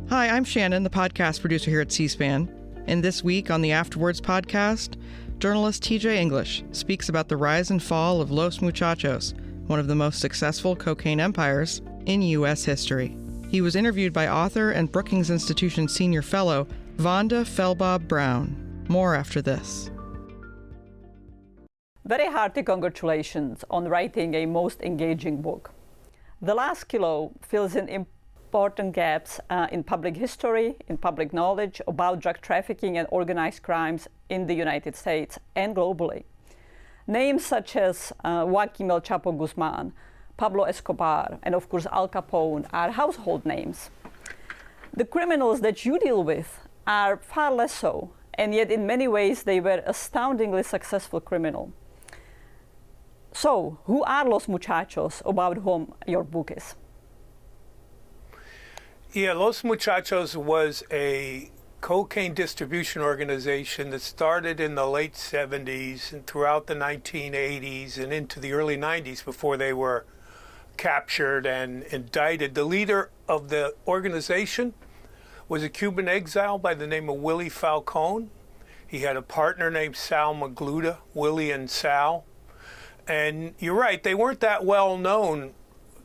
Hi, I'm Shannon, the podcast producer here at C-SPAN. And this week on the Afterwards podcast, journalist TJ English speaks about the rise and fall of Los Muchachos, one of the most successful cocaine empires in U.S. history. He was interviewed by author and Brookings Institution senior fellow Vanda Felbab-Brown. More after this. Very hearty congratulations on writing a most engaging book. The Last Kilo fills in important gaps in public history, in public knowledge about drug trafficking and organized crimes in the United States and globally. Names such as Joaquin El Chapo Guzman, Pablo Escobar, and of course Al Capone are household names. The criminals that you deal with are far less so, and yet in many ways they were astoundingly successful criminals. So, who are Los Muchachos, about whom your book is? Yeah, Los Muchachos was a cocaine distribution organization that started in the late 70s and throughout the 1980s and into the early 90s before they were captured and indicted. The leader of the organization was a Cuban exile by the name of Willie Falcone. He had a partner named Sal Magluta, Willie and Sal. And you're right, they weren't that well known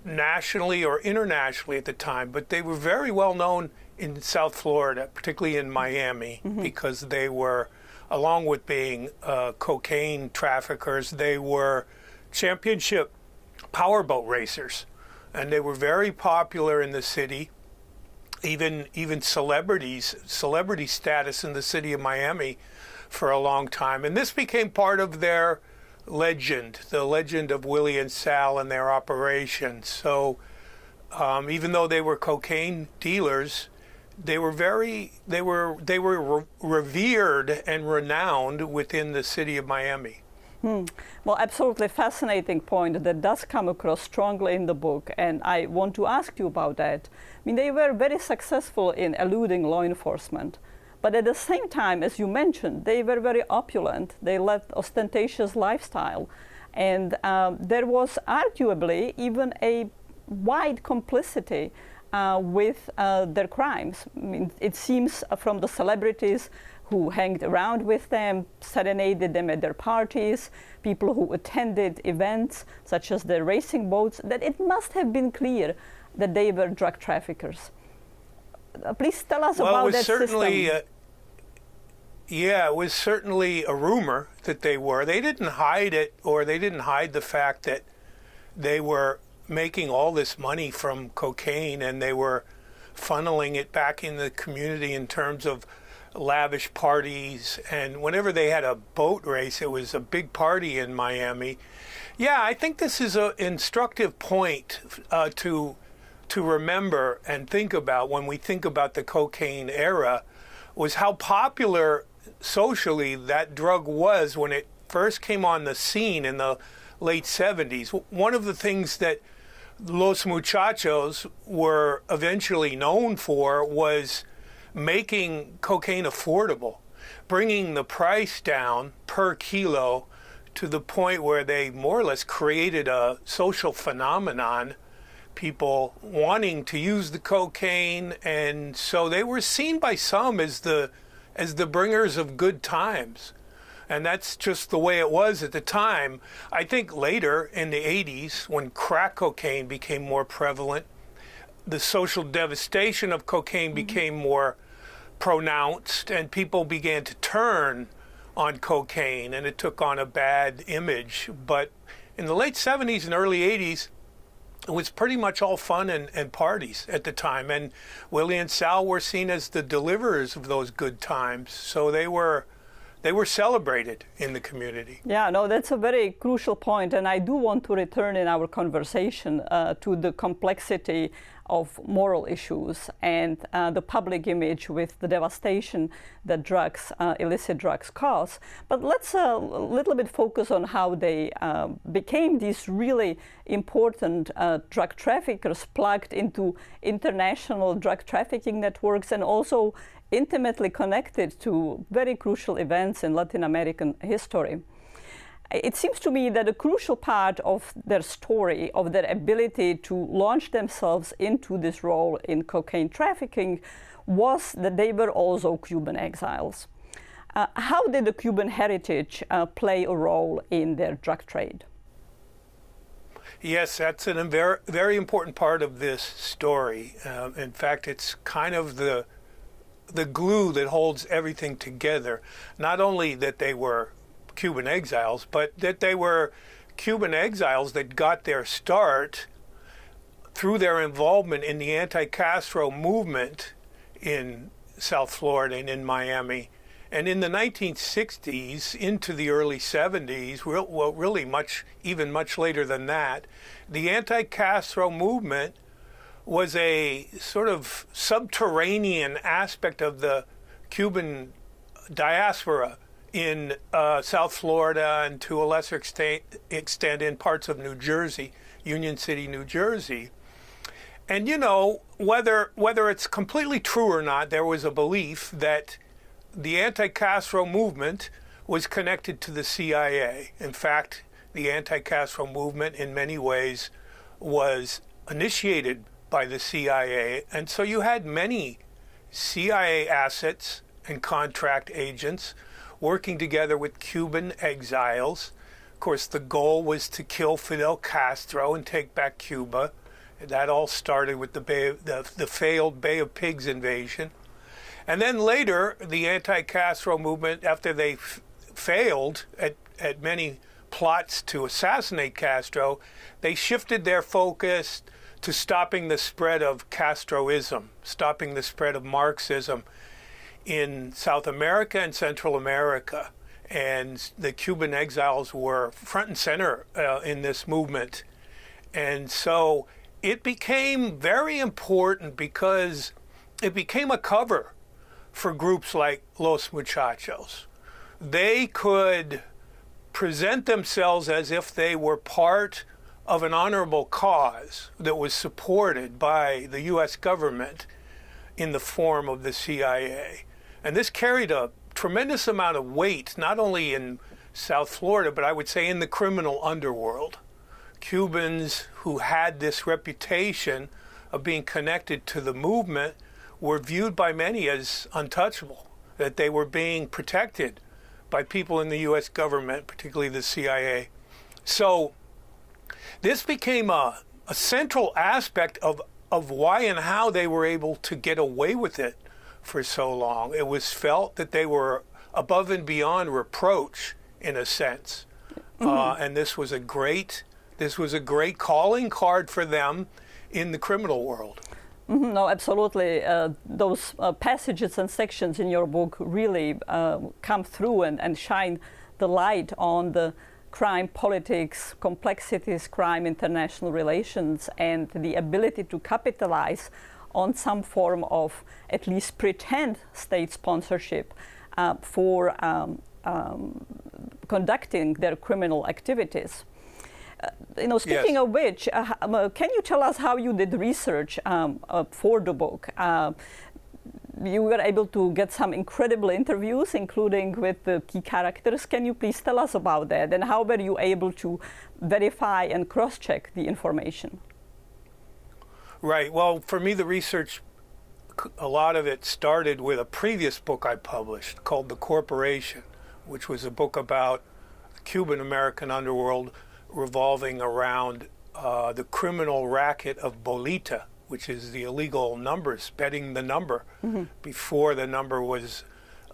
nationally or internationally at the time, but they were very well known in South Florida, particularly in Miami, because they were, along with being cocaine traffickers, they were championship powerboat racers. And they were very popular in the city, even celebrity status in the city of Miami for a long time. And this became part of their legend, the legend of Willie and Sal and their operations. So even though they were cocaine dealers, they were revered and renowned within the city of Miami. Well, absolutely fascinating point that does come across strongly in the book, and I want to ask you about that. I mean, they were very successful in eluding law enforcement. But at the same time, as you mentioned, they were very opulent. They led ostentatious lifestyle. And there was arguably even a wide complicity with their crimes. I mean, it seems from the celebrities who hanged around with them, serenaded them at their parties, people who attended events such as the racing boats, that it must have been clear that they were drug traffickers. Please tell us about that system. Yeah, it was certainly a rumor that they were. They didn't hide it, or they didn't hide the fact that they were making all this money from cocaine and they were funneling it back in the community in terms of lavish parties. And whenever they had a boat race, it was a big party in Miami. Yeah, I think this is an instructive point to remember and think about when we think about the cocaine era, was how popular socially that drug was when it first came on the scene in the late 70s. One of the things that Los Muchachos were eventually known for was making cocaine affordable, bringing the price down per kilo to the point where they more or less created a social phenomenon, people wanting to use the cocaine. And so they were seen by some as the bringers of good times. And that's just the way it was at the time. I think later in the 80s, when crack cocaine became more prevalent, the social devastation of cocaine became more pronounced, and people began to turn on cocaine, and it took on a bad image. But in the late 70s and early 80s, it was pretty much all fun and parties at the time. And Willie and Sal were seen as the deliverers of those good times. So they were celebrated in the community. Yeah, no, that's a very crucial point. And I do want to return in our conversation to the complexity of moral issues and the public image with the devastation that drugs, illicit drugs cause. But let's a little bit focus on how they became these really important drug traffickers plugged into international drug trafficking networks and also intimately connected to very crucial events in Latin American history. it seems to me that a crucial part of their story, of their ability to launch themselves into this role in cocaine trafficking, was that they were also Cuban exiles. How did the Cuban heritage play a role in their drug trade? Yes, that's a very, very important part of this story. In fact, it's kind of the glue that holds everything together. Not only that they were Cuban exiles, but that they were Cuban exiles that got their start through their involvement in the anti-Castro movement in South Florida and in Miami. And in the 1960s into the early 70s, well, really even much later than that, the anti-Castro movement was a sort of subterranean aspect of the Cuban diaspora in South Florida and to a lesser extent in parts of New Jersey, Union City, New Jersey. And you know, whether it's completely true or not, there was a belief that the anti-Castro movement was connected to the CIA. In fact, the anti-Castro movement in many ways was initiated by the CIA. And so you had many CIA assets and contract agents working together with Cuban exiles. Of course, the goal was to kill Fidel Castro and take back Cuba. That all started with the failed Bay of Pigs invasion. And then later, the anti-Castro movement, after they failed at many plots to assassinate Castro, they shifted their focus to stopping the spread of Castroism, stopping the spread of Marxism in South America and Central America. And the Cuban exiles were front and center in this movement. And so it became very important because it became a cover for groups like Los Muchachos. They could present themselves as if they were part of an honorable cause that was supported by the U.S. government in the form of the CIA. And this carried a tremendous amount of weight, not only in South Florida, but I would say in the criminal underworld. Cubans who had this reputation of being connected to the movement were viewed by many as untouchable, that they were being protected by people in the U.S. government, particularly the CIA. So this became a central aspect of why and how they were able to get away with it for so long. It was felt that they were above and beyond reproach, in a sense. And this was a great calling card for them in the criminal world. No, absolutely. Those passages and sections in your book really come through and shine the light on the crime politics, complexities, crime, international relations, and the ability to capitalize on some form of at least pretend state sponsorship for conducting their criminal activities. Speaking of which, can you tell us how you did research for the book? You were able to get some incredible interviews, including with the key characters. Can you please tell us about that? And how were you able to verify and cross-check the information? Right. Well, for me, the research, a lot of it started with a previous book I published called The Corporation, which was a book about the Cuban-American underworld revolving around the criminal racket of bolita, which is the illegal numbers, betting the number. Before the number was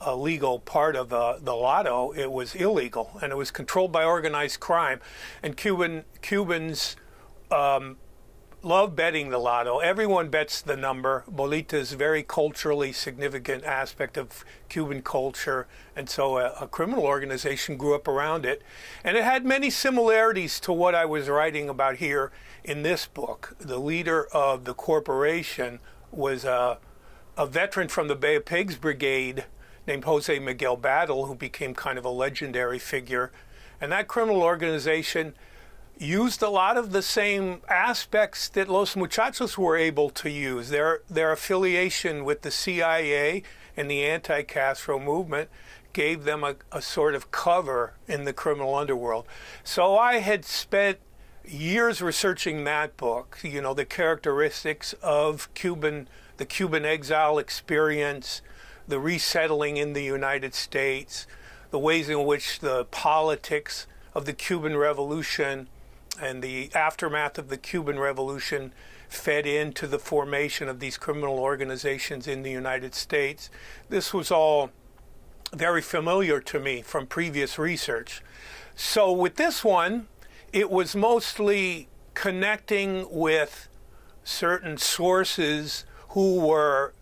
a legal part of the lotto, it was illegal, and it was controlled by organized crime. And Cubans love betting the lotto. Everyone bets the number. Bolita is a very culturally significant aspect of Cuban culture, and so a criminal organization grew up around it. And it had many similarities to what I was writing about here in this book. The leader of the corporation was a veteran from the Bay of Pigs Brigade named Jose Miguel Battle, who became kind of a legendary figure. And that criminal organization used a lot of the same aspects that Los Muchachos were able to use. Their affiliation with the CIA and the anti-Castro movement gave them a sort of cover in the criminal underworld. So I had spent years researching that book, you know, the characteristics of the Cuban exile experience, the resettling in the United States, the ways in which the politics of the Cuban Revolution and the aftermath of the Cuban Revolution fed into the formation of these criminal organizations in the United States. This was all very familiar to me from previous research. So with this one, it was mostly connecting with certain sources who were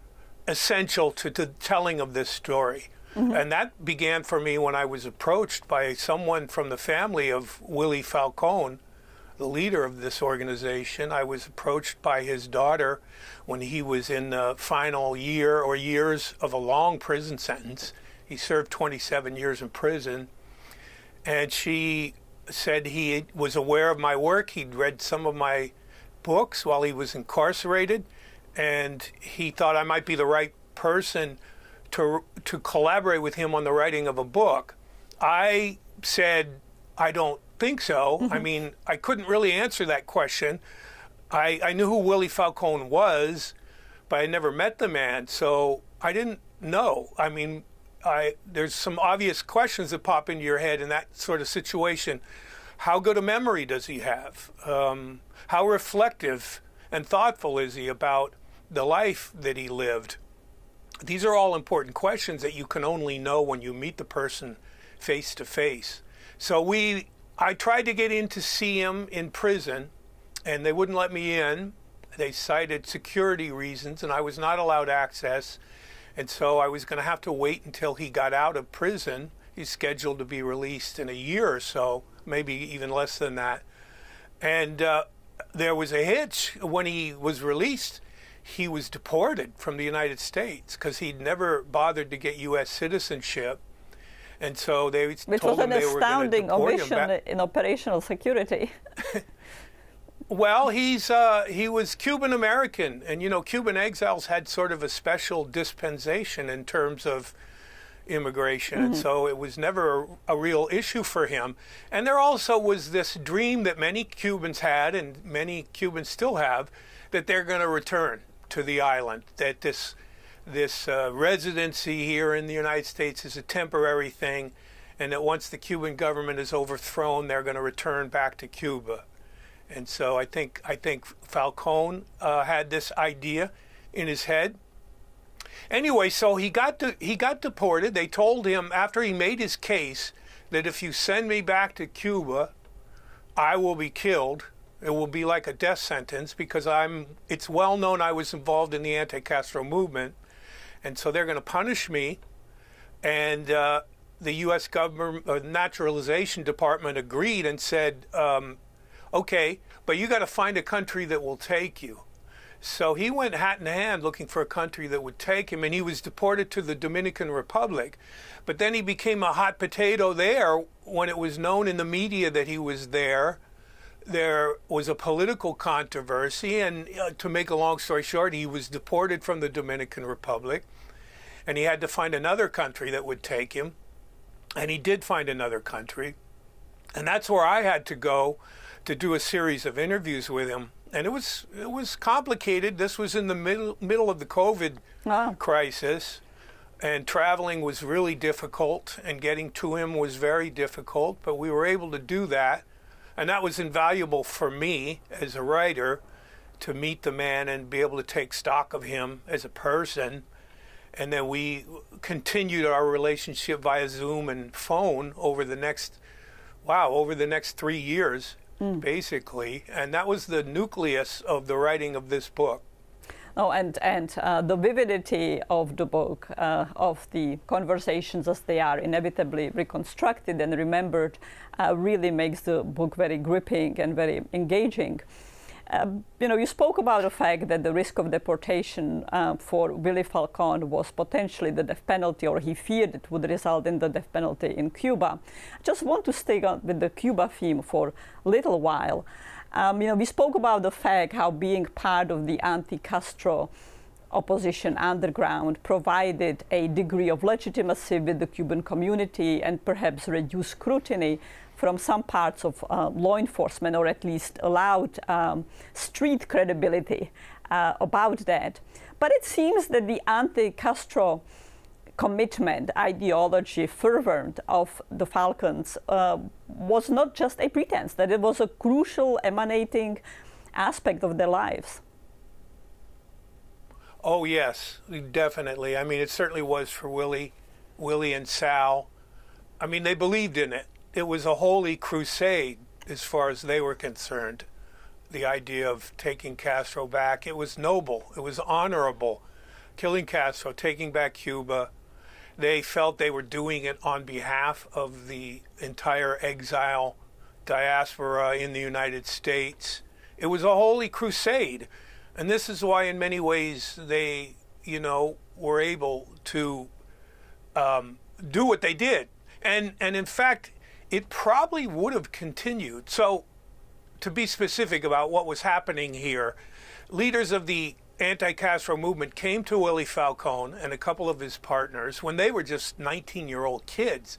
essential to the telling of this story. Mm-hmm. And that began for me when I was approached by someone from the family of Willie Falcone, the leader of this organization. I was approached by his daughter when he was in the final year or years of a long prison sentence. He served 27 years in prison. And she said he was aware of my work. He'd read some of my books while he was incarcerated, and he thought I might be the right person to collaborate with him on the writing of a book. I said, I don't think so. Mm-hmm. I mean, I couldn't really answer that question. I knew who Willie Falcone was, but I never met the man, so I didn't know. I mean, there's some obvious questions that pop into your head in that sort of situation. How good a memory does he have? How reflective and thoughtful is he about the life that he lived? These are all important questions that you can only know when you meet the person face to face. So I tried to get in to see him in prison, and they wouldn't let me in. They cited security reasons, and I was not allowed access. And so I was going to have to wait until he got out of prison. He's scheduled to be released in a year or so, maybe even less than that. And there was a hitch. When he was released, he was deported from the United States because he'd never bothered to get U.S. citizenship. And so they told him they were going to deport him. Which was an astounding omission in operational security. Well, he was Cuban American, and you know, Cuban exiles had sort of a special dispensation in terms of immigration, and so it was never a real issue for him. And there also was this dream that many Cubans had, and many Cubans still have, that they're going to return to the island, that this residency here in the United States is a temporary thing, and that once the Cuban government is overthrown, they're going to return back to Cuba. And so I think Falcone had this idea in his head. Anyway, so he got deported. They told him after he made his case that if you send me back to Cuba, I will be killed. It will be like a death sentence because it's well known I was involved in the anti-Castro movement. And so they're going to punish me. And the U.S. government naturalization department agreed and said, okay, but you got to find a country that will take you. So he went hat in hand looking for a country that would take him, and he was deported to the Dominican Republic. But then he became a hot potato there when it was known in the media that he was there. There was a political controversy, and to make a long story short, he was deported from the Dominican Republic, and he had to find another country that would take him. And he did find another country, and that's where I had to go to do a series of interviews with him. And it was complicated. This was in the middle of the COVID crisis, and traveling was really difficult, and getting to him was very difficult, but we were able to do that. And that was invaluable for me as a writer, to meet the man and be able to take stock of him as a person. And then we continued our relationship via Zoom and phone over the next 3 years. Basically, and that was the nucleus of the writing of this book. Oh, and the vividity of the book, of the conversations as they are inevitably reconstructed and remembered, really makes the book very gripping and very engaging. You spoke about the fact that the risk of deportation for Willie Falcone was potentially the death penalty, or he feared it would result in the death penalty in Cuba. I just want to stay on with the Cuba theme for a little while. We spoke about the fact how being part of the anti-Castro opposition underground provided a degree of legitimacy with the Cuban community and perhaps reduced scrutiny from some parts of law enforcement, or at least allowed street credibility about that. But it seems that the anti-Castro commitment, ideology, fervor of the Falcons was not just a pretense, that it was a crucial emanating aspect of their lives. Oh, yes, definitely. I mean, it certainly was for Willie and Sal. I mean, they believed in it. It was a holy crusade as far as they were concerned. The idea of taking Castro back, it was noble, it was honorable. Killing Castro, taking back Cuba. They felt they were doing it on behalf of the entire exile diaspora in the United States. It was a holy crusade. And this is why, in many ways, they, were able to do what they did. And in fact, it probably would have continued. So, to be specific about what was happening here, leaders of the anti-Castro movement came to Willie Falcone and a couple of his partners when they were just 19-year-old kids.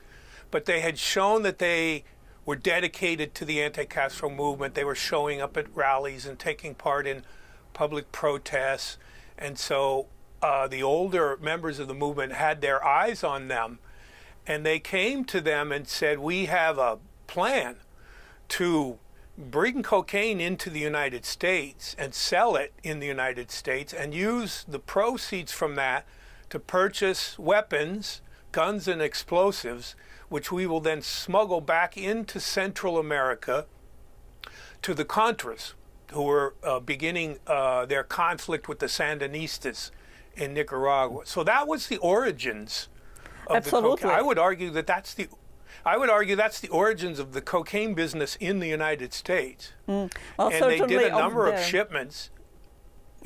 But they had shown that they were dedicated to the anti-Castro movement. They were showing up at rallies and taking part in public protests. And so the older members of the movement had their eyes on them. And they came to them and said, we have a plan to bring cocaine into the United States and sell it in the United States and use the proceeds from that to purchase weapons, guns and explosives, which we will then smuggle back into Central America to the Contras, who were beginning their conflict with the Sandinistas in Nicaragua. So that was the origins of Absolutely. the cocaine. I would argue that's the origins of the cocaine business in the United States. Well, and they did a number of the shipments.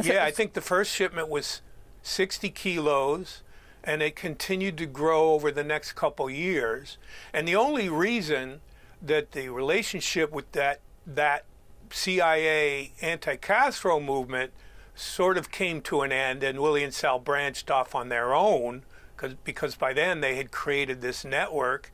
Yeah, I think the first shipment was 60 kilos, and it continued to grow over the next couple years. And the only reason that the relationship with that CIA anti-Castro movement sort of came to an end, and Willie and Sal branched off on their own, because by then they had created this network.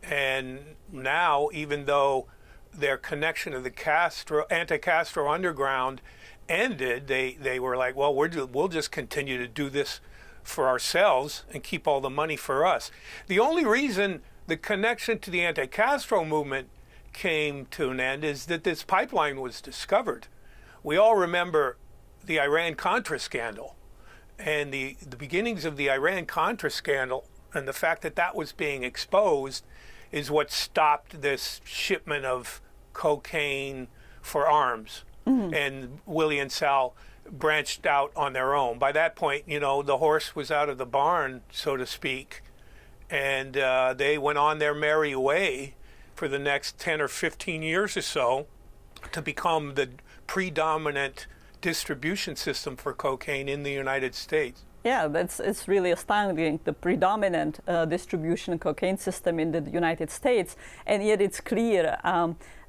And now, even though their connection to the anti-Castro underground ended, they were like, well, we'll just continue to do this for ourselves and keep all the money for us. The only reason the connection to the anti-Castro movement came to an end is that this pipeline was discovered. We all remember the Iran-Contra scandal, and the beginnings of the Iran-Contra scandal, and the fact that that was being exposed is what stopped this shipment of cocaine for arms. Mm-hmm. And Willie and Sal branched out on their own. By that point, the horse was out of the barn, so to speak, and they went on their merry way for the next 10 or 15 years or so to become the predominant distribution system for cocaine in the United States. Yeah, it's really astounding, the predominant distribution cocaine system in the United States, and yet it's clear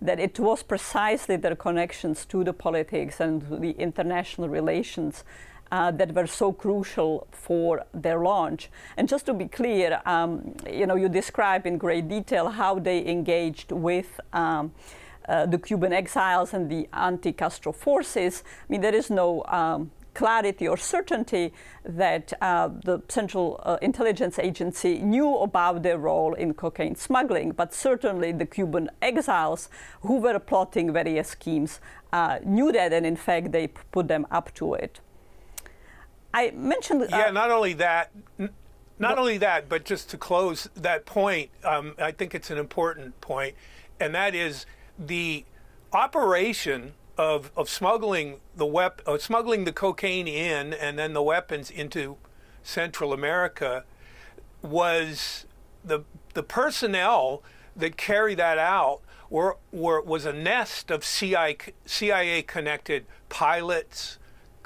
that it was precisely their connections to the politics and the international relations that were so crucial for their launch. And just to be clear, you describe in great detail how they engaged with the Cuban exiles and the anti-Castro forces. I mean, there is no clarity or certainty that the Central Intelligence Agency knew about their role in cocaine smuggling, but certainly the Cuban exiles who were plotting various schemes knew that, and in fact they put them up to it. I mentioned... not only that, but just to close that point, I think it's an important point, and that is the operation of smuggling the cocaine in and then the weapons into Central America was the personnel that carry that out was a nest of CIA connected pilots,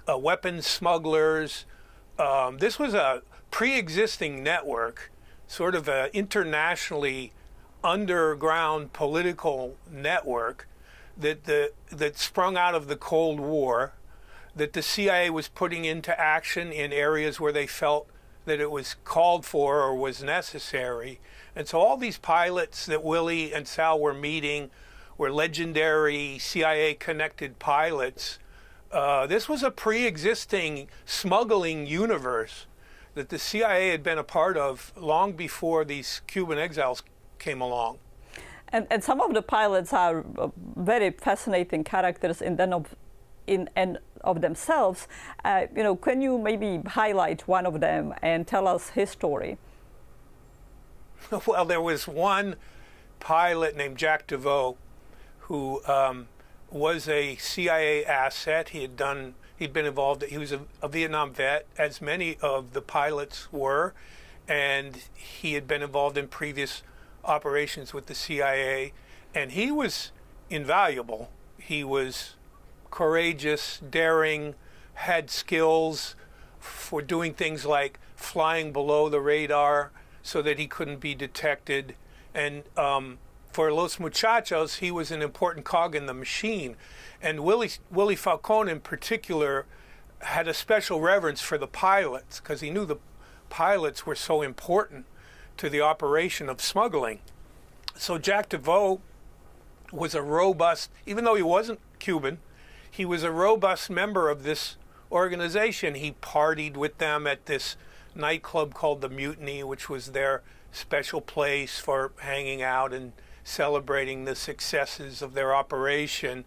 weapons smugglers. This was a pre-existing network, sort of an internationally underground political network that sprung out of the Cold War, that the CIA was putting into action in areas where they felt that it was called for or was necessary. And so all these pilots that Willie and Sal were meeting were legendary CIA-connected pilots. This was a pre-existing smuggling universe that the CIA had been a part of long before these Cuban exiles came along. And some of the pilots are very fascinating characters in and of themselves. Can you maybe highlight one of them and tell us his story? Well, there was one pilot named Jack DeVoe who was a CIA asset. He'd been involved. He was a Vietnam vet, as many of the pilots were, and he had been involved in previous operations with the CIA, and he was invaluable. He was courageous, daring, had skills for doing things like flying below the radar so that he couldn't be detected. And for Los Muchachos, he was an important cog in the machine. And Willie Falcone in particular had a special reverence for the pilots because he knew the pilots were so important to the operation of smuggling. So Jack DeVoe was a robust, even though he wasn't Cuban, he was a robust member of this organization. He partied with them at this nightclub called the Mutiny, which was their special place for hanging out and celebrating the successes of their operation.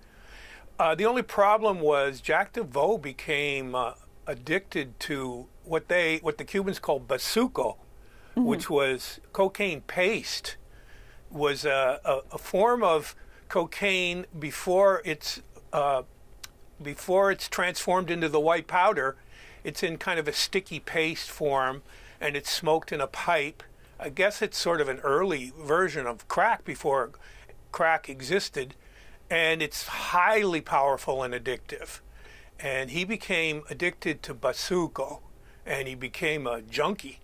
The only problem was Jack DeVoe became addicted to what the Cubans called bazuco, which was cocaine paste. Was a form of cocaine before it's transformed into the white powder. It's in kind of a sticky paste form, and it's smoked in a pipe. I guess it's sort of an early version of crack before crack existed, and it's highly powerful and addictive. And he became addicted to bazuco, and he became a junkie.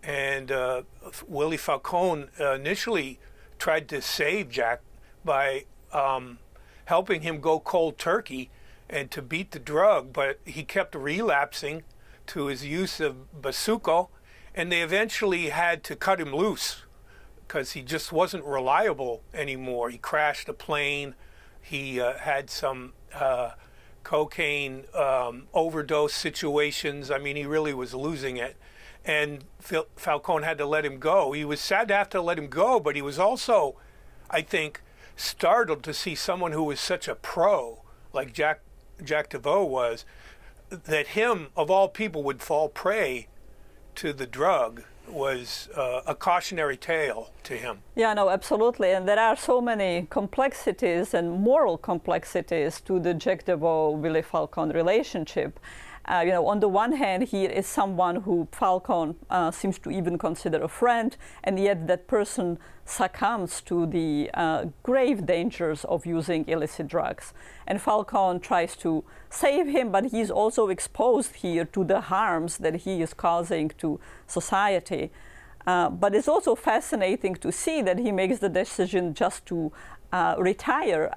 And Willie Falcone initially tried to save Jack by helping him go cold turkey and to beat the drug, but he kept relapsing to his use of bazuco, and they eventually had to cut him loose because he just wasn't reliable anymore. He crashed a plane. He had some cocaine overdose situations. I mean, he really was losing it. And Falcone had to let him go. He was sad to have to let him go, but he was also, I think, startled to see someone who was such a pro, like Jack DeVoe was, that him, of all people, would fall prey to the drug was a cautionary tale to him. Yeah, no, absolutely. And there are so many complexities and moral complexities to the Jack DeVoe-Willie Falcone relationship. On the one hand, he is someone who Falcone seems to even consider a friend, and yet that person succumbs to the grave dangers of using illicit drugs. And Falcone tries to save him, but he's also exposed here to the harms that he is causing to society. But it's also fascinating to see that he makes the decision just to retire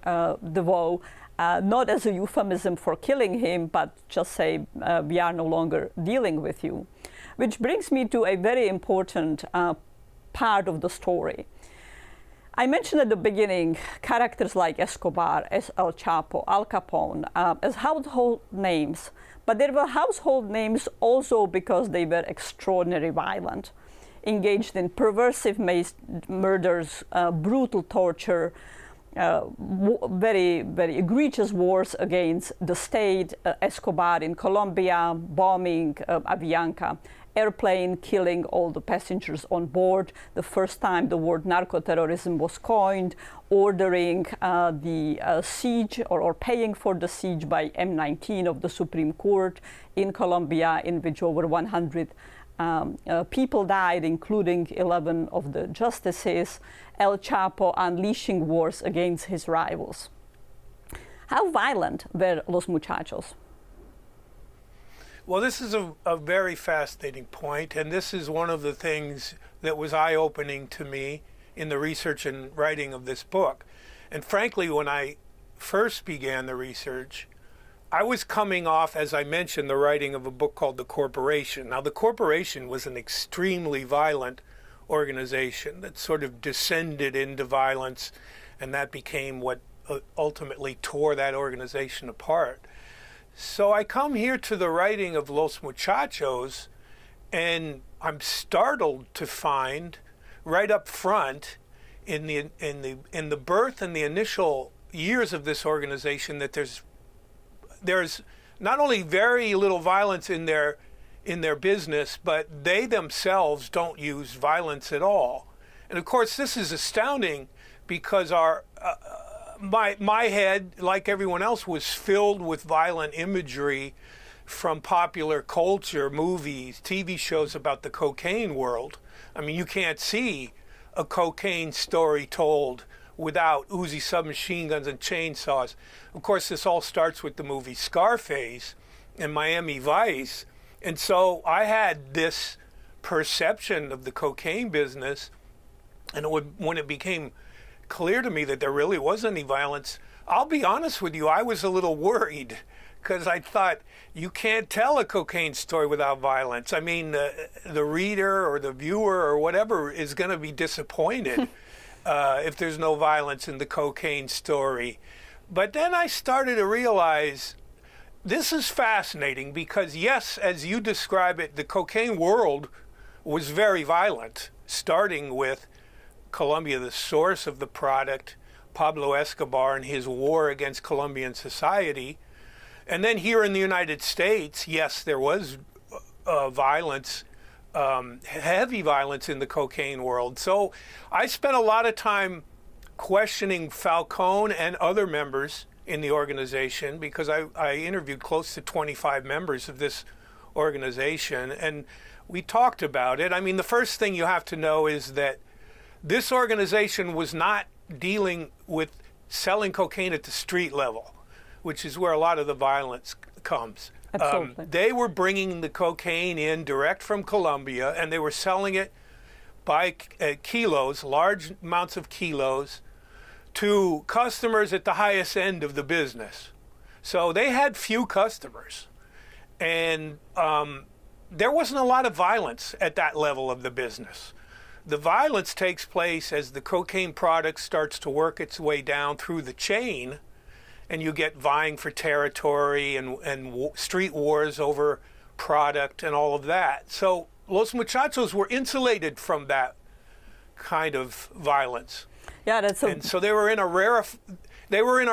DeVoe, not as a euphemism for killing him, but just say, we are no longer dealing with you. Which brings me to a very important part of the story. I mentioned at the beginning characters like Escobar, El Chapo, Al Capone as household names, but they were household names also because they were extraordinarily violent, engaged in perversive murders, brutal torture, very, very egregious wars against the state. Escobar in Colombia, bombing Avianca airplane, killing all the passengers on board. The first time the word narcoterrorism was coined, ordering the siege or paying for the siege by M19 of the Supreme Court in Colombia, in which over 100 people died, including 11 of the justices. El Chapo unleashing wars against his rivals. How violent were Los Muchachos? Well, this is a very fascinating point, and this is one of the things that was eye-opening to me in the research and writing of this book. And frankly, when I first began the research, I was coming off, as I mentioned, the writing of a book called The Corporation. Now, The Corporation was an extremely violent organization that sort of descended into violence, and that became what ultimately tore that organization apart. So I come here to the writing of Los Muchachos, and I'm startled to find right up front in the birth and the initial years of this organization that there's not only very little violence in their business, but they themselves don't use violence at all. And of course, this is astounding because my head, like everyone else, was filled with violent imagery from popular culture, movies, TV shows about the cocaine world. I mean, you can't see a cocaine story told without Uzi submachine guns and chainsaws. Of course, this all starts with the movie Scarface and Miami Vice. And so I had this perception of the cocaine business, and when it became clear to me that there really wasn't any violence, I'll be honest with you, I was a little worried because I thought, you can't tell a cocaine story without violence. I mean, the reader or the viewer or whatever is going to be disappointed if there's no violence in the cocaine story. But then I started to realize this is fascinating because, yes, as you describe it, the cocaine world was very violent, starting with Colombia, the source of the product, Pablo Escobar and his war against Colombian society. And then here in the United States, yes, there was violence, heavy violence in the cocaine world. So I spent a lot of time questioning Falcone and other members in the organization because I interviewed close to 25 members of this organization, and we talked about it. I mean, the first thing you have to know is that this organization was not dealing with selling cocaine at the street level, which is where a lot of the violence comes. Absolutely. They were bringing the cocaine in direct from Colombia, and they were selling it by kilos, large amounts of kilos, to customers at the highest end of the business. So they had few customers, and there wasn't a lot of violence at that level of the business. The violence takes place as the cocaine product starts to work its way down through the chain, and you get vying for territory and street wars over product and all of that. So Los Muchachos were insulated from that kind of violence. Yeah, and so they were in a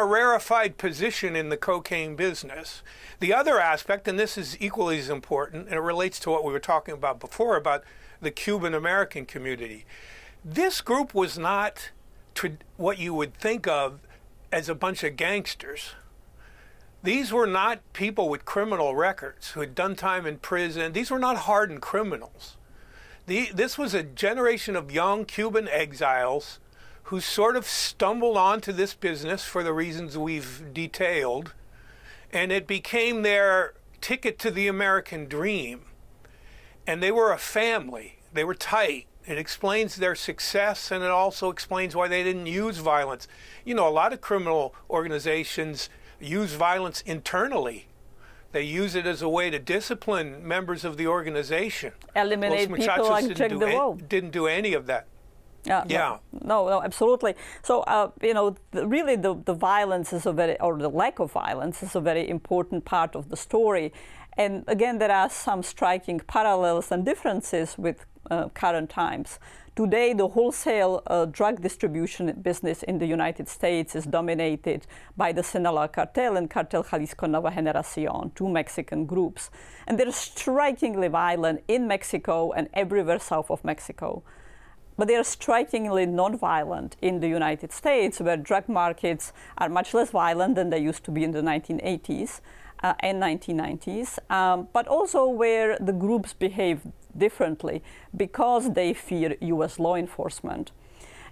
rarefied position in the cocaine business. The other aspect, and this is equally as important, and it relates to what we were talking about before about the Cuban American community. This group was not what you would think of as a bunch of gangsters. These were not people with criminal records who had done time in prison. These were not hardened criminals. This was a generation of young Cuban exiles who sort of stumbled onto this business for the reasons we've detailed, and it became their ticket to the American dream. And they were a family. They were tight. It explains their success, and it also explains why they didn't use violence. You know, a lot of criminal organizations use violence internally. They use it as a way to discipline members of the organization. Eliminate people like Jack the Wall. Didn't do any of that. Yeah. No, absolutely. So, really the violence is or the lack of violence is a very important part of the story. And again, there are some striking parallels and differences with current times. Today, the wholesale drug distribution business in the United States is dominated by the Sinaloa Cartel and Cartel Jalisco Nueva Generación, two Mexican groups. And they're strikingly violent in Mexico and everywhere south of Mexico. But they are strikingly non-violent in the United States, where drug markets are much less violent than they used to be in the 1980s and 1990s, but also where the groups behave differently because they fear U.S. law enforcement.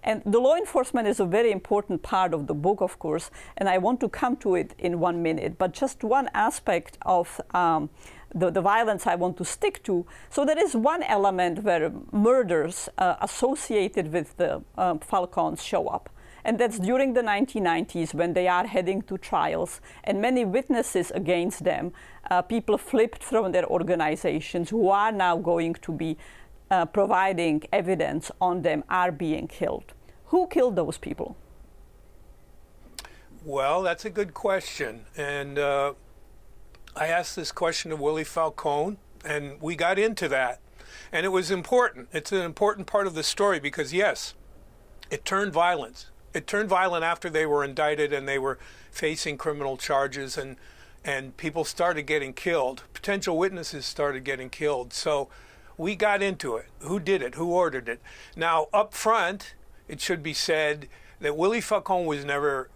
And the law enforcement is a very important part of the book, of course, and I want to come to it in 1 minute, but just one aspect of the violence I want to stick to. So there is one element where murders associated with the Falcones show up. And that's during the 1990s when they are heading to trials, and many witnesses against them, people flipped from their organizations who are now going to be providing evidence on them, are being killed. Who killed those people? Well, that's a good question. And I asked this question of Willie Falcone, and we got into that. And it was important. It's an important part of the story because, yes, it turned violent. It turned violent after they were indicted and they were facing criminal charges, and people started getting killed. Potential witnesses started getting killed. So we got into it. Who did it? Who ordered it? Now, up front, it should be said that Willie Falcone was never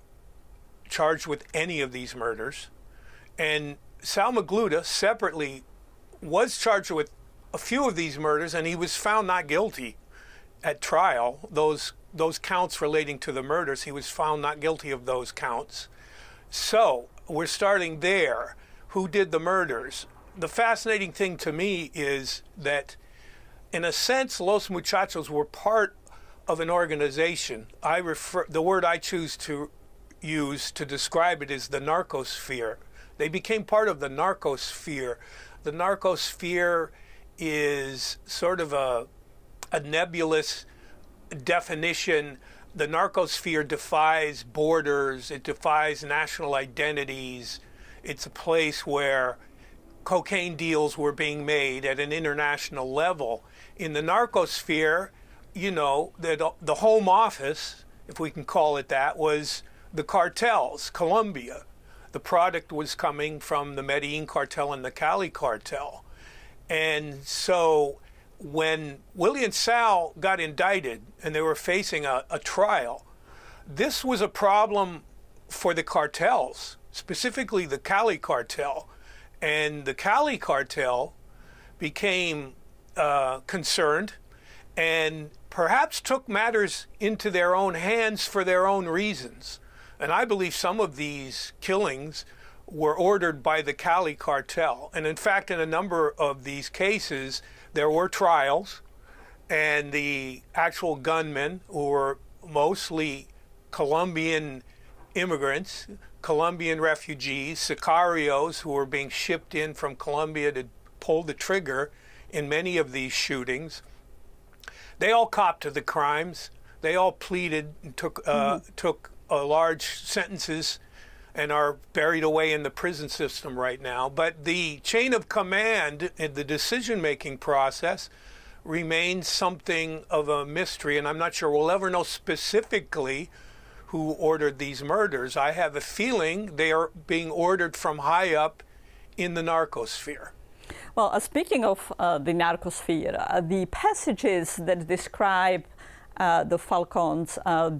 charged with any of these murders. And Sal Magluta separately was charged with a few of these murders, and he was found not guilty at trial. Those counts relating to the murders, he was found not guilty of those counts. So we're starting there. Who did the murders? The fascinating thing to me is that, in a sense, Los Muchachos were part of an organization. The word I choose to use to describe it is the narcosphere. They became part of the narcosphere. The narcosphere is sort of a nebulous definition. The narcosphere defies borders. It defies national identities. It's a place where cocaine deals were being made at an international level. In the narcosphere, the home office, if we can call it that, was the cartels, Colombia. The product was coming from the Medellin cartel and the Cali cartel. And so when Willie and Sal got indicted and they were facing a trial, this was a problem for the cartels, specifically the Cali cartel. And the Cali cartel became concerned and perhaps took matters into their own hands for their own reasons. And I believe some of these killings were ordered by the Cali cartel. And in fact, in a number of these cases, there were trials, and the actual gunmen, who were mostly Colombian immigrants, Colombian refugees, sicarios who were being shipped in from Colombia to pull the trigger in many of these shootings. They all copped to the crimes. They all pleaded and took large sentences and are buried away in the prison system right now. But the chain of command in the decision-making process remains something of a mystery, and I'm not sure we'll ever know specifically who ordered these murders. I have a feeling they are being ordered from high up in the narcosphere. Well, speaking of the narcosphere, the passages that describe the Falcons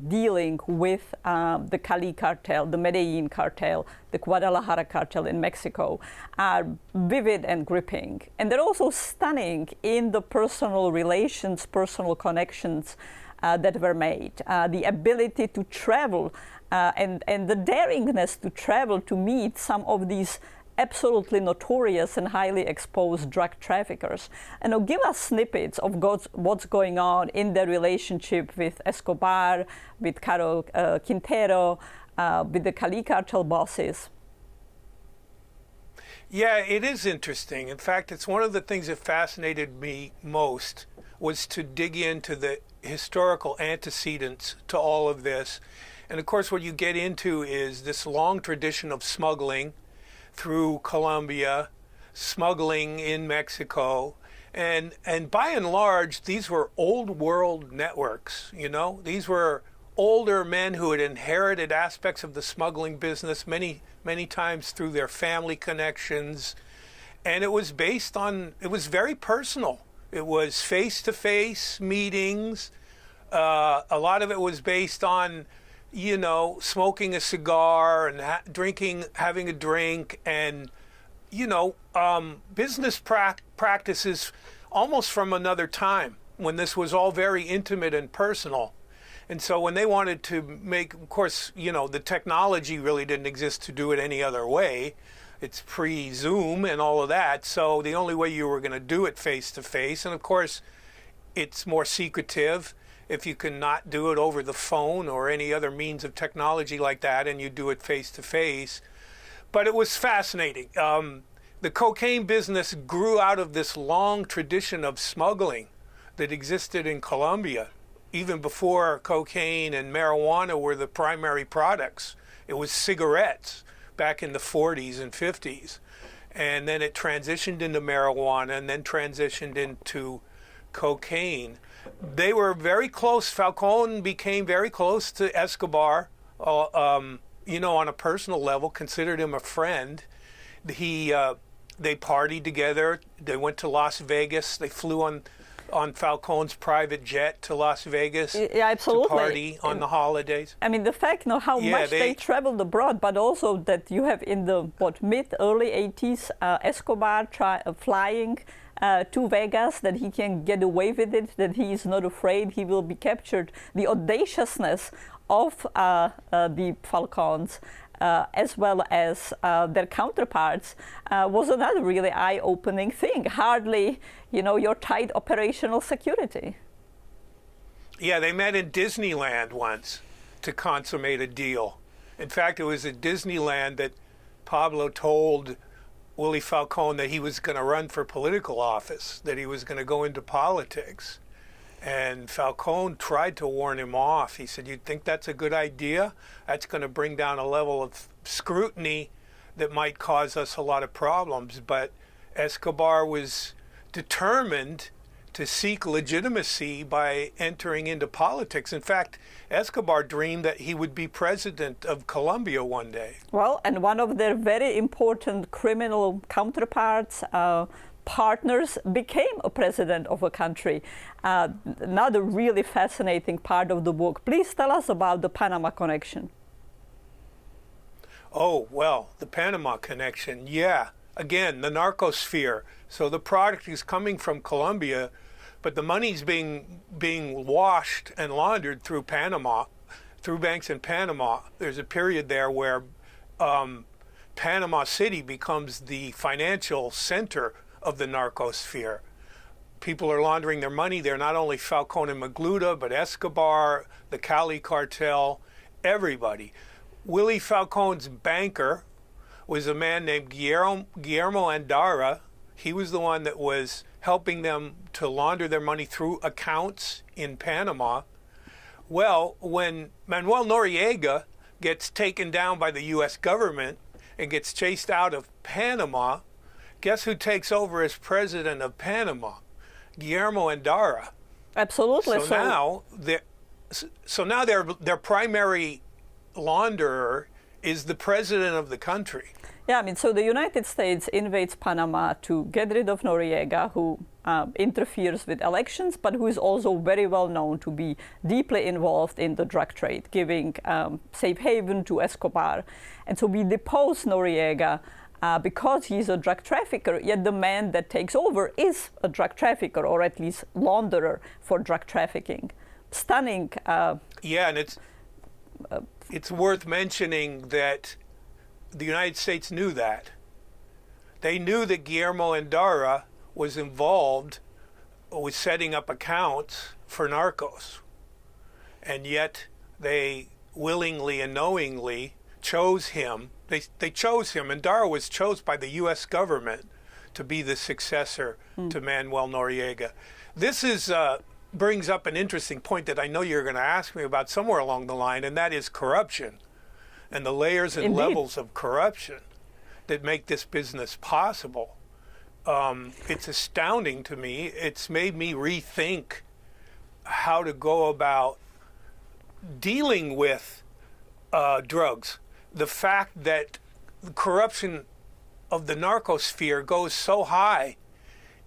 dealing with the Cali cartel, the Medellin cartel, the Guadalajara cartel in Mexico are vivid and gripping. And they're also stunning in the personal relations, personal connections that were made. The ability to travel and the daringness to travel to meet some of these absolutely notorious and highly exposed drug traffickers. And now give us snippets of what's going on in their relationship with Escobar, with Caro Quintero, with the Cali cartel bosses. Yeah, it is interesting. In fact, it's one of the things that fascinated me most was to dig into the historical antecedents to all of this. And of course, what you get into is this long tradition of smuggling through Colombia, smuggling in Mexico, and by and large, these were old world networks. These were older men who had inherited aspects of the smuggling business many times through their family connections, and it was very personal. It was face-to-face meetings. A lot of it was based on smoking a cigar and having a drink, and, business practices almost from another time when this was all very intimate and personal. And so when they wanted to make, of course, the technology really didn't exist to do it any other way. It's pre-Zoom and all of that. So the only way you were going to do it face to face, and of course, it's more secretive. if you can not do it over the phone or any other means of technology like that, and you do it face to face. But it was fascinating. The cocaine business grew out of this long tradition of smuggling that existed in Colombia, even before cocaine and marijuana were the primary products. It was cigarettes back in the 40s and 50s. And then it transitioned into marijuana and then transitioned into cocaine. They were very close. Falcone became very close to Escobar, on a personal level, considered him a friend. They partied together. They went to Las Vegas. They flew on Falcone's private jet to Las Vegas absolutely. To party on the holidays. I mean, the fact how much they traveled abroad, but also that you have in the early 80s, Escobar flying to Vegas, that he can get away with it, that he is not afraid he will be captured. The audaciousness of the Falcones, as well as their counterparts, was another really eye-opening thing. Hardly, your tight operational security. Yeah, they met in Disneyland once to consummate a deal. In fact, it was at Disneyland that Pablo told Willie Falcone that he was going to run for political office, that he was going to go into politics. And Falcone tried to warn him off. He said, "You think that's a good idea? That's going to bring down a level of scrutiny that might cause us a lot of problems." But Escobar was determined to seek legitimacy by entering into politics. In fact, Escobar dreamed that he would be president of Colombia one day. Well, and one of their very important criminal counterparts, partners, became a president of a country. Another really fascinating part of the book. Please tell us about the Panama connection. Oh, well, the Panama connection, yeah. Again, the narcosphere. So the product is coming from Colombia, but the money's being washed and laundered through Panama, through banks in Panama. There's a period there where Panama City becomes the financial center of the narcosphere. People are laundering their money. They're not only Falcone and Magluta, but Escobar, the Cali cartel, everybody. Willie Falcone's banker was a man named Guillermo Andara. He was the one that was helping them to launder their money through accounts in Panama. Well, when Manuel Noriega gets taken down by the U.S. government and gets chased out of Panama, guess who takes over as president of Panama? Guillermo Andara. Absolutely. So now their primary launderer is the president of the country. Yeah, I mean, so the United States invades Panama to get rid of Noriega, who interferes with elections, but who is also very well known to be deeply involved in the drug trade, giving safe haven to Escobar. And so we depose Noriega because he's a drug trafficker, yet the man that takes over is a drug trafficker, or at least launderer for drug trafficking. Stunning. Yeah, and it's worth mentioning that the United States knew that. They knew that Guillermo Andara was involved with setting up accounts for narcos. And yet they willingly and knowingly chose him. They chose him. Andara was chosen by the U.S. government to be the successor to Manuel Noriega. This brings up an interesting point that I know you're going to ask me about somewhere along the line, and that is corruption and the layers and levels of corruption that make this business possible. It's astounding to me. It's made me rethink how to go about dealing with drugs. The fact that the corruption of the narcosphere goes so high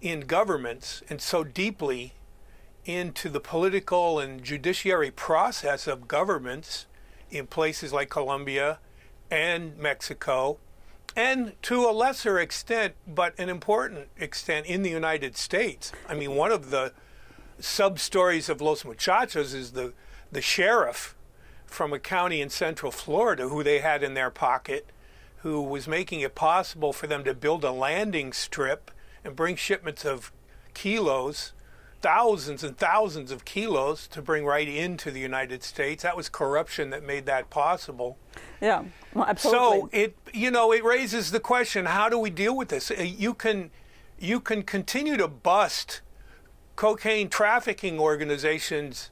in governments and so deeply into the political and judiciary process of governments in places like Colombia and Mexico, and to a lesser extent, but an important extent, in the United States. I mean, one of the sub-stories of Los Muchachos is the sheriff from a county in central Florida who they had in their pocket, who was making it possible for them to build a landing strip and bring shipments of kilos thousands and thousands of kilos to bring right into the United States. That was corruption that made that possible. Yeah, well, absolutely. So it raises the question: how do we deal with this? You can continue to bust cocaine trafficking organizations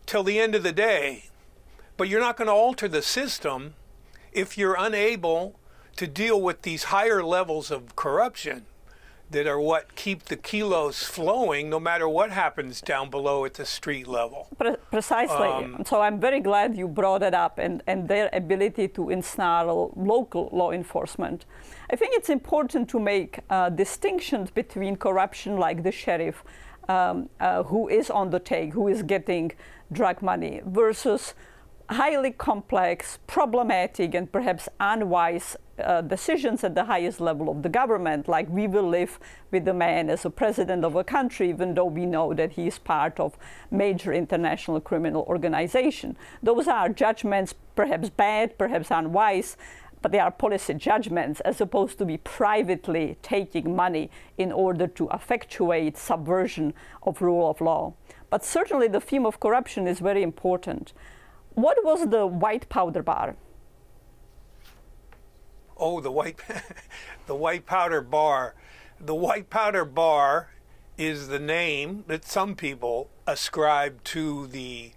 till the end of the day, but you're not going to alter the system if you're unable to deal with these higher levels of corruption that are what keep the kilos flowing no matter what happens down below at the street level. Precisely. So I'm very glad you brought it up, and their ability to ensnarl local law enforcement. I think it's important to make distinctions between corruption like the sheriff, who is on the take, who is getting drug money, versus highly complex, problematic, and perhaps unwise decisions at the highest level of the government, like we will live with the man as a president of a country, even though we know that he is part of major international criminal organization. Those are judgments, perhaps bad, perhaps unwise, but they are policy judgments as opposed to be privately taking money in order to effectuate subversion of rule of law. But certainly the theme of corruption is very important. What was the white powder bar? Oh, the white powder bar. The white powder bar is the name that some people ascribe to the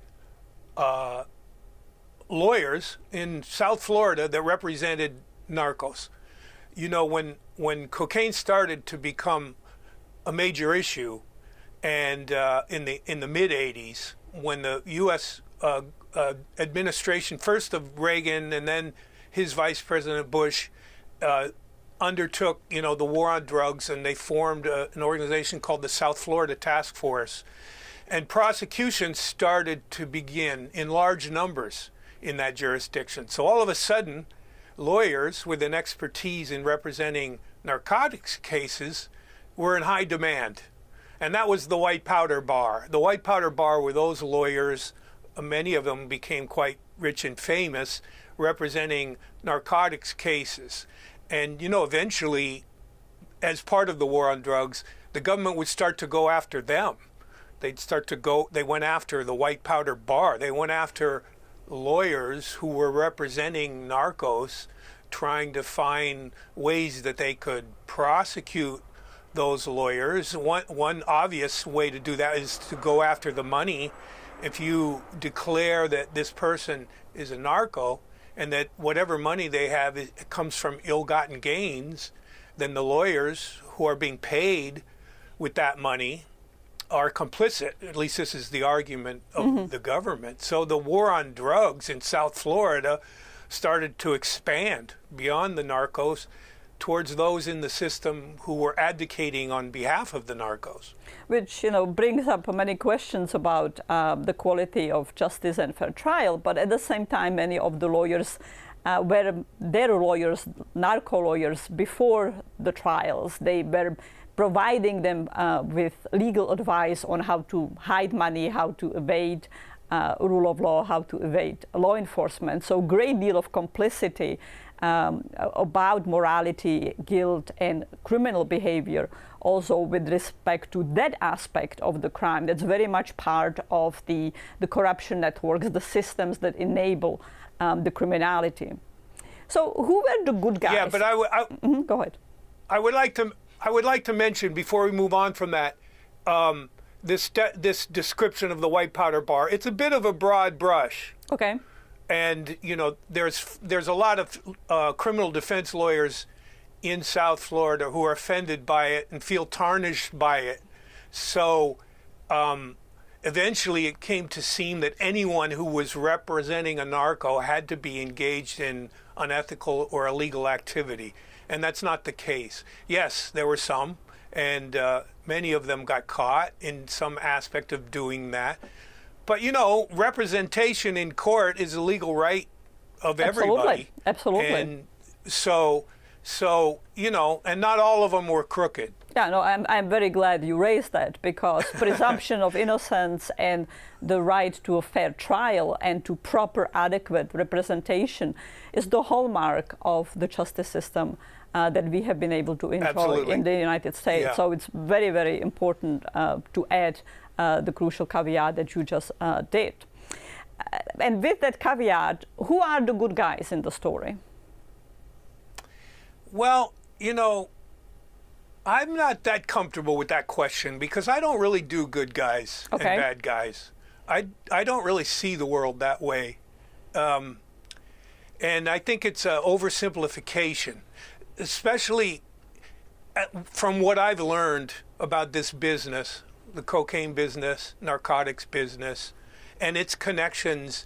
lawyers in South Florida that represented narcos. You know, when cocaine started to become a major issue, and in the mid '80s, when the U.S. Administration, first of Reagan and then his Vice President Bush, undertook, the war on drugs, and they formed an organization called the South Florida Task Force. And prosecutions started to begin in large numbers in that jurisdiction. So all of a sudden, lawyers with an expertise in representing narcotics cases were in high demand. And that was the white powder bar. The white powder bar were those lawyers, many of them became quite rich and famous, representing narcotics cases. And, eventually, as part of the war on drugs, the government would start to go after them. They went after the white powder bar. They went after lawyers who were representing narcos, trying to find ways that they could prosecute those lawyers. One obvious way to do that is to go after the money. If you declare that this person is a narco and that whatever money they have it comes from ill-gotten gains, then the lawyers who are being paid with that money are complicit. At least this is the argument of the government. So the war on drugs in South Florida started to expand beyond the narcos towards those in the system who were advocating on behalf of the narcos. Which, brings up many questions about the quality of justice and fair trial, but at the same time, many of the lawyers were their lawyers, narco lawyers, before the trials. They were providing them with legal advice on how to hide money, how to evade rule of law, how to evade law enforcement. So great deal of complicity about morality, guilt, and criminal behavior, also with respect to that aspect of the crime. That's very much part of the corruption networks, the systems that enable the criminality. So who were the good guys? Yeah, but Go ahead. I would like to mention, before we move on from that, this description of the white powder bar. It's a bit of a broad brush. Okay. And there's a lot of criminal defense lawyers in South Florida who are offended by it and feel tarnished by it. So eventually it came to seem that anyone who was representing a narco had to be engaged in unethical or illegal activity. And that's not the case. Yes, there were some, and many of them got caught in some aspect of doing that. But, representation in court is a legal right of everybody. Absolutely. And so, and not all of them were crooked. Yeah, no, I'm very glad you raised that, because presumption of innocence and the right to a fair trial and to proper, adequate representation is the hallmark of the justice system that we have been able to enjoy Absolutely. in the United States. Yeah. So it's very, very important to add the crucial caveat that you just did. And with that caveat, who are the good guys in the story? Well, you know, I'm not that comfortable with that question because I don't really do good guys and bad guys. I don't really see the world that way. And I think it's an oversimplification, especially from what I've learned about this business, the cocaine business, narcotics business, and its connections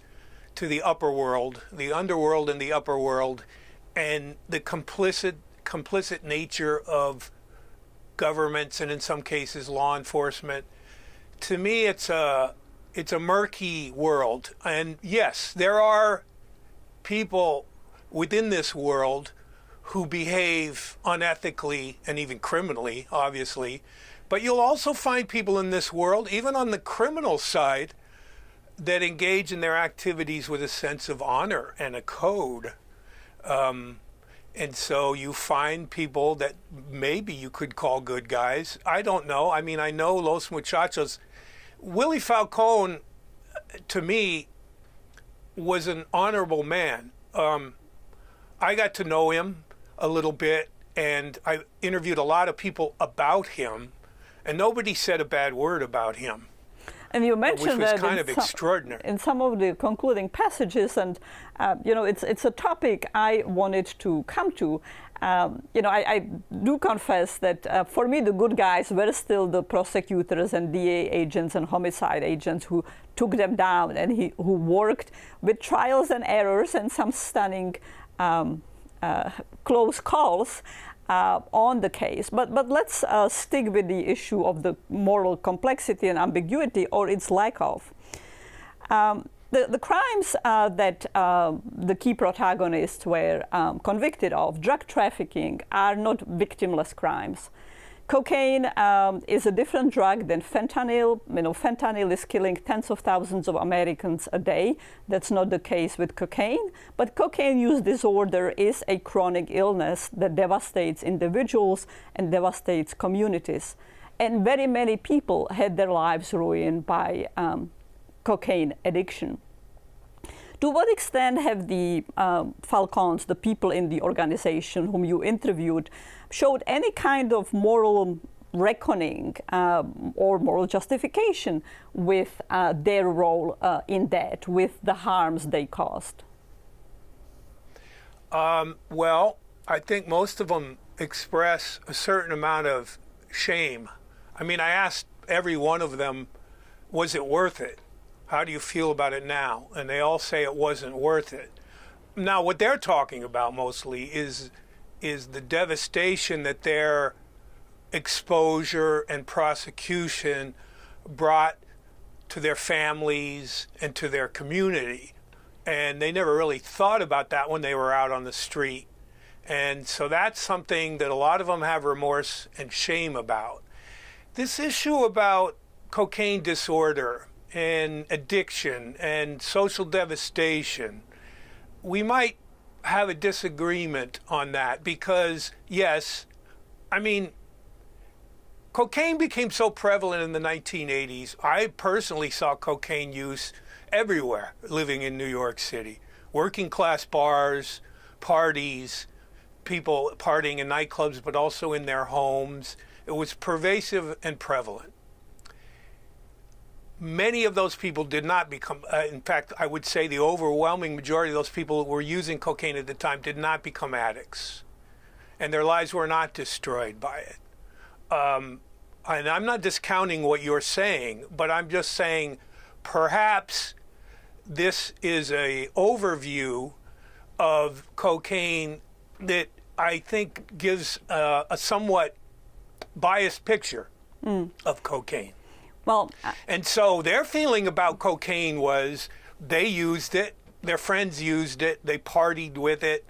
to the upper world, the underworld and the upper world, and the complicit nature of governments and in some cases law enforcement. To me, it's a murky world. And yes, there are people within this world who behave unethically and even criminally, obviously. But you'll also find people in this world, even on the criminal side, that engage in their activities with a sense of honor and a code. And so you find people that maybe you could call good guys. I don't know. I mean, I know Los Muchachos. Willie Falcone, to me, was an honorable man. I got to know him a little bit, and I interviewed a lot of people about him, and nobody said a bad word about him. And you mentioned which was that kind of extraordinary in some of the concluding passages, and you know, it's a topic I wanted to come to. You know, I do confess that for me, the good guys were still the prosecutors and DA agents and homicide agents who took them down and who worked with trials and errors and some stunning close calls on the case. But let's stick with the issue of the moral complexity and ambiguity, or its lack of. The crimes that the key protagonists were convicted of, drug trafficking, are not victimless crimes. Cocaine is a different drug than fentanyl. You know, fentanyl is killing tens of thousands of Americans a day. That's not the case with cocaine. But cocaine use disorder is a chronic illness that devastates individuals and devastates communities. And very many people had their lives ruined by cocaine addiction. To what extent have the Falcons, the people in the organization whom you interviewed, showed any kind of moral reckoning or moral justification with their role in that, with the harms they caused? Well, I think most of them express a certain amount of shame. I mean, I asked every one of them, was it worth it? How do you feel about it now? And they all say it wasn't worth it. Now, what they're talking about mostly is the devastation that their exposure and prosecution brought to their families and to their community. And they never really thought about that when they were out on the street. And so that's something that a lot of them have remorse and shame about. This issue about cocaine disorder and addiction and social devastation, we might have a disagreement on that because, yes, I mean, cocaine became so prevalent in the 1980s. I personally saw cocaine use everywhere living in New York City. Working class bars, parties, people partying in nightclubs, but also in their homes. It was pervasive and prevalent. Many of those people did not become, in fact, I would say the overwhelming majority of those people who were using cocaine at the time did not become addicts. And their lives were not destroyed by it. And I'm not discounting what you're saying, but I'm just saying perhaps this is an overview of cocaine that I think gives a somewhat biased picture of cocaine. Well, and so their feeling about cocaine was they used it, their friends used it, they partied with it.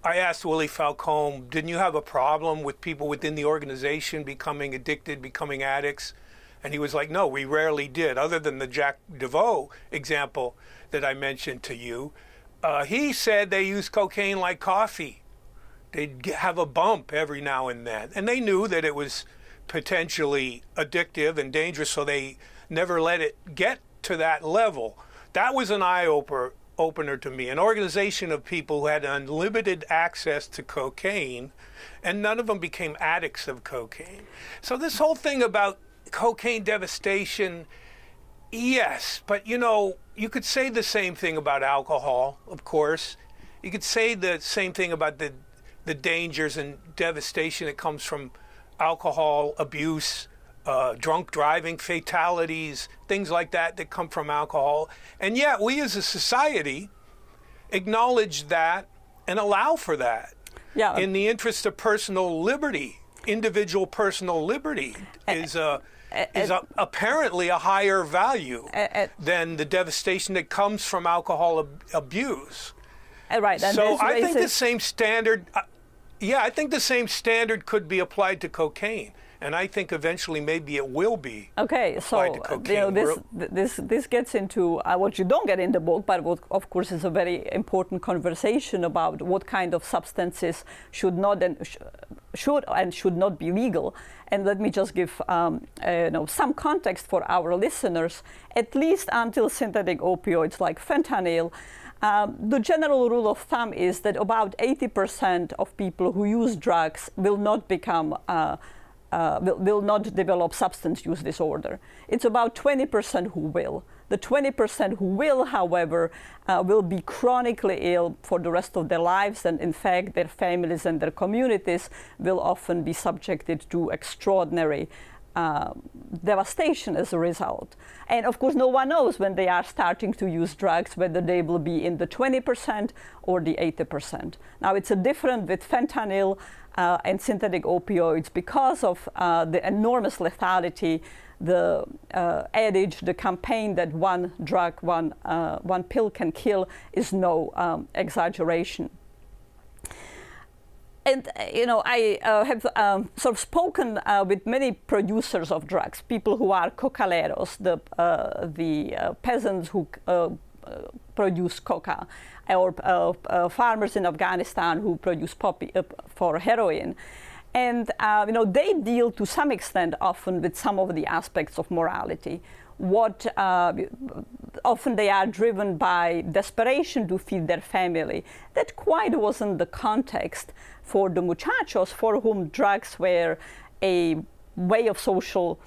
I asked Willie Falcone, didn't you have a problem with people within the organization becoming addicted, becoming addicts? And he was like, no, we rarely did, other than the Jack DeVoe example that I mentioned to you. He said they used cocaine like coffee. They'd have a bump every now and then. And they knew that it was potentially addictive and dangerous, so they never let it get to that level. That was an eye-opener to me. An organization of people who had unlimited access to cocaine, and none of them became addicts of cocaine. So this whole thing about cocaine devastation, yes, but you could say the same thing about alcohol, of course. You could say the same thing about the dangers and devastation that comes from alcohol abuse, drunk driving, fatalities, things like that come from alcohol. And yet we as a society acknowledge that and allow for that in the interest of personal liberty. Individual personal liberty is apparently a higher value than the devastation that comes from alcohol abuse. Right. And so I think the same standard, I think the same standard could be applied to cocaine. And I think eventually maybe it will be applied to cocaine. This gets into what you don't get in the book, but what, of course, is a very important conversation about what kind of substances should and should not be legal. And let me just give some context for our listeners. At least until synthetic opioids like fentanyl, the general rule of thumb is that about 80% of people who use drugs will not become will not develop substance use disorder. It's about 20% who will. The 20% who will, however, will be chronically ill for the rest of their lives, and in fact, their families and their communities will often be subjected to extraordinary devastation as a result. And of course, no one knows when they are starting to use drugs whether they will be in the 20% or the 80%. Now, it's a different with fentanyl and synthetic opioids because of the enormous lethality, the adage, the campaign that one drug, one pill can kill is no exaggeration. And I have sort of spoken with many producers of drugs, people who are cocaleros, the peasants who produce coca, or farmers in Afghanistan who produce poppy for heroin. And they deal to some extent often with some of the aspects of morality. Often they are driven by desperation to feed their family. That quite wasn't the context for the Muchachos, for whom drugs were a way of social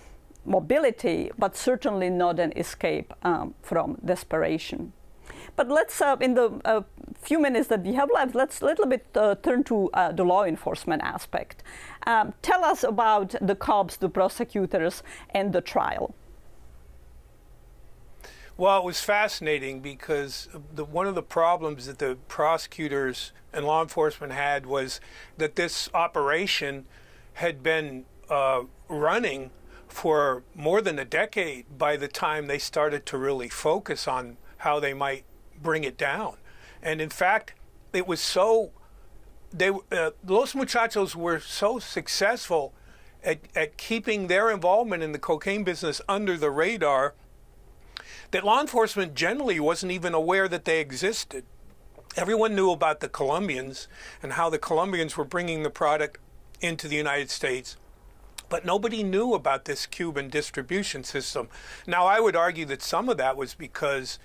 mobility, but certainly not an escape from desperation. But let's, in the few minutes that we have left, let's a little bit turn to the law enforcement aspect. Tell us about the cops, the prosecutors, and the trial. Well, it was fascinating because one of the problems that the prosecutors and law enforcement had was that this operation had been running for more than a decade by the time they started to really focus on how they might bring it down. And in fact, it was so, Los Muchachos were so successful at keeping their involvement in the cocaine business under the radar that law enforcement generally wasn't even aware that they existed. Everyone knew about the Colombians and how the Colombians were bringing the product into the United States, but nobody knew about this Cuban distribution system. Now, I would argue that some of that was because,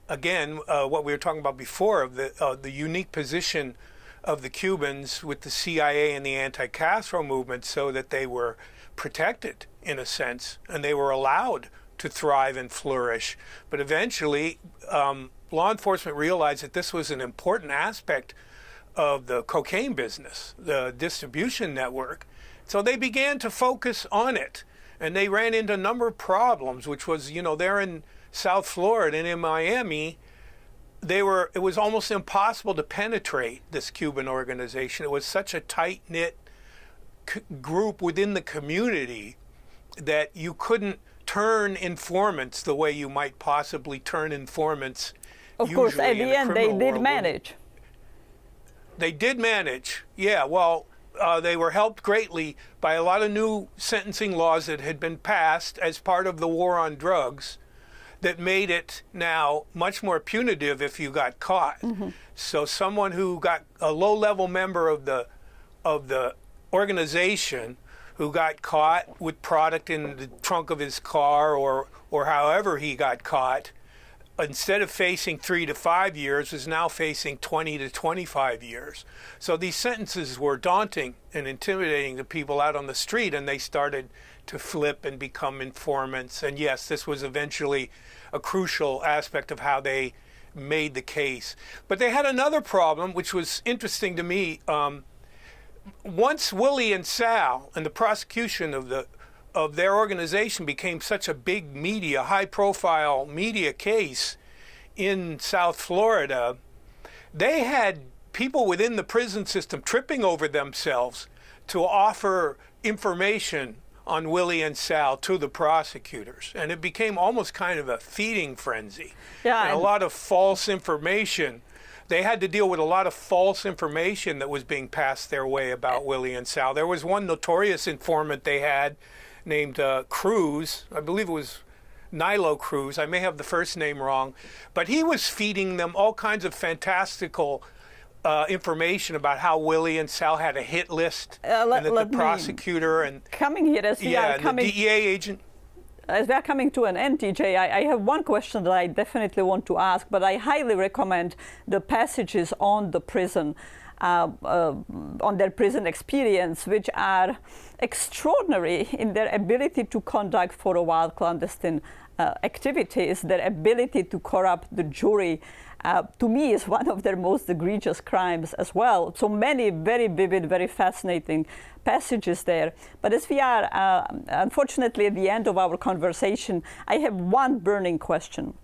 again, what we were talking about before, of the unique position of the Cubans with the CIA and the anti-Castro movement, so that they were protected, in a sense, and they were allowed to thrive and flourish. But eventually, law enforcement realized that this was an important aspect of the cocaine business, the distribution network. So they began to focus on it. And they ran into a number of problems, which was, they're in South Florida and in Miami, it was almost impossible to penetrate this Cuban organization. It was such a tight-knit group within the community that you couldn't turn informants the way you might possibly turn informants. Of course, at the end, they did manage. They did manage, yeah. Well, they were helped greatly by a lot of new sentencing laws that had been passed as part of the war on drugs that made it now much more punitive if you got caught. Mm-hmm. So someone who got a low-level member of the of the organization who got caught with product in the trunk of his car or however he got caught, instead of facing 3 to 5 years, is now facing 20 to 25 years. So these sentences were daunting and intimidating to people out on the street, and they started to flip and become informants. And yes, this was eventually a crucial aspect of how they made the case. But they had another problem, which was interesting to me. Once Willie and Sal and the prosecution of their organization became such a big media, high-profile media case in South Florida, they had people within the prison system tripping over themselves to offer information on Willie and Sal to the prosecutors. And it became almost kind of a feeding frenzy. Yeah, and a lot of false information. They had to deal with a lot of false information that was being passed their way about Willie and Sal. There was one notorious informant they had named Cruz. I believe it was Nilo Cruz. I may have the first name wrong. But he was feeding them all kinds of fantastical information about how Willie and Sal had a hit list, and that the prosecutor and coming here as we are coming, the DEA agent. As we are coming to an end, TJ, I have one question that I definitely want to ask, but I highly recommend the passages on the prison, on their prison experience, which are extraordinary in their ability to conduct for a while clandestine activities, their ability to corrupt the jury. To me, is one of their most egregious crimes as well. So many very vivid, very fascinating passages there. But as we are, unfortunately, at the end of our conversation, I have one burning question,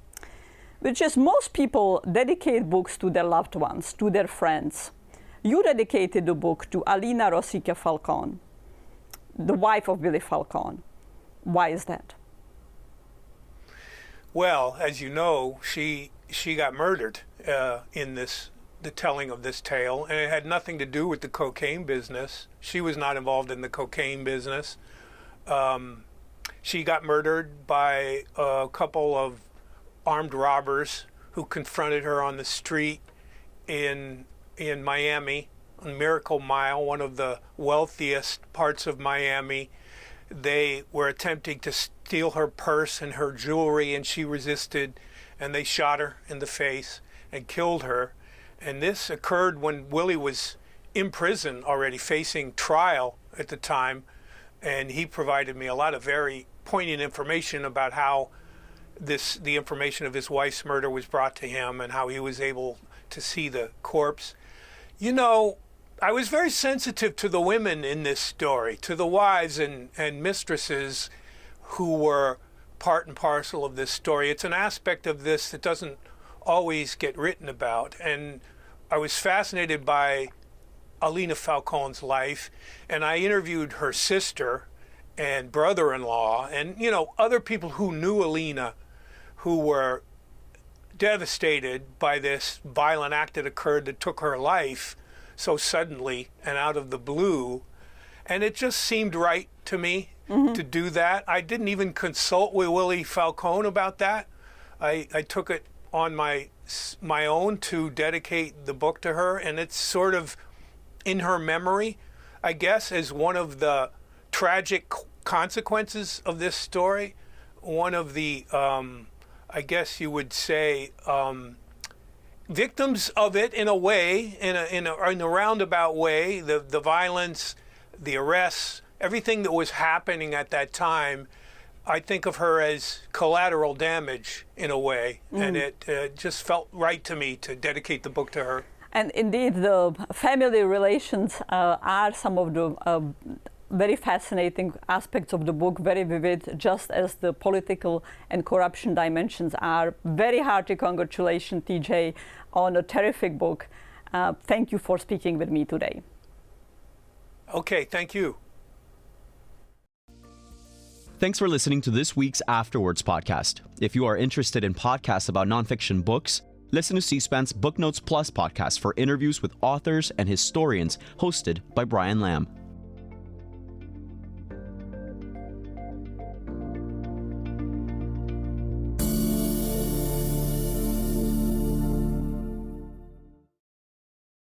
which is most people dedicate books to their loved ones, to their friends. You dedicated the book to Alina Rosica Falcone, the wife of Willie Falcone. Why is that? Well, as you know, she got murdered in the telling of this tale, and it had nothing to do with the cocaine business. She was not involved in the cocaine business. She got murdered by a couple of armed robbers who confronted her on the street in Miami, on Miracle Mile, one of the wealthiest parts of Miami. They were attempting to steal her purse and her jewelry, and she resisted, and they shot her in the face and killed her. And this occurred when Willie was in prison already, facing trial at the time, and he provided me a lot of very poignant information about how the information of his wife's murder was brought to him and how he was able to see the corpse. You know, I was very sensitive to the women in this story, to the wives and mistresses who were part and parcel of this story. It's an aspect of this that doesn't always get written about. And I was fascinated by Alina Falcone's life, and I interviewed her sister and brother-in-law and, you know, other people who knew Alina, who were devastated by this violent act that occurred that took her life so suddenly and out of the blue. And it just seemed right to me to do that. I didn't even consult with Willie Falcone about that. I took it on my own to dedicate the book to her, and it's sort of in her memory, I guess, as one of the tragic consequences of this story, one of the, I guess you would say, victims of it in a way, in a roundabout way, the violence, the arrests, everything that was happening at that time. I think of her as collateral damage in a way, and it just felt right to me to dedicate the book to her. And indeed, the family relations are some of the very fascinating aspects of the book, very vivid, just as the political and corruption dimensions are. Very hearty congratulations, TJ, on a terrific book. Thank you for speaking with me today. Okay, thank you. Thanks for listening to this week's Afterwards podcast. If you are interested in podcasts about nonfiction books, listen to C-SPAN's Book Notes Plus podcast for interviews with authors and historians hosted by Brian Lamb.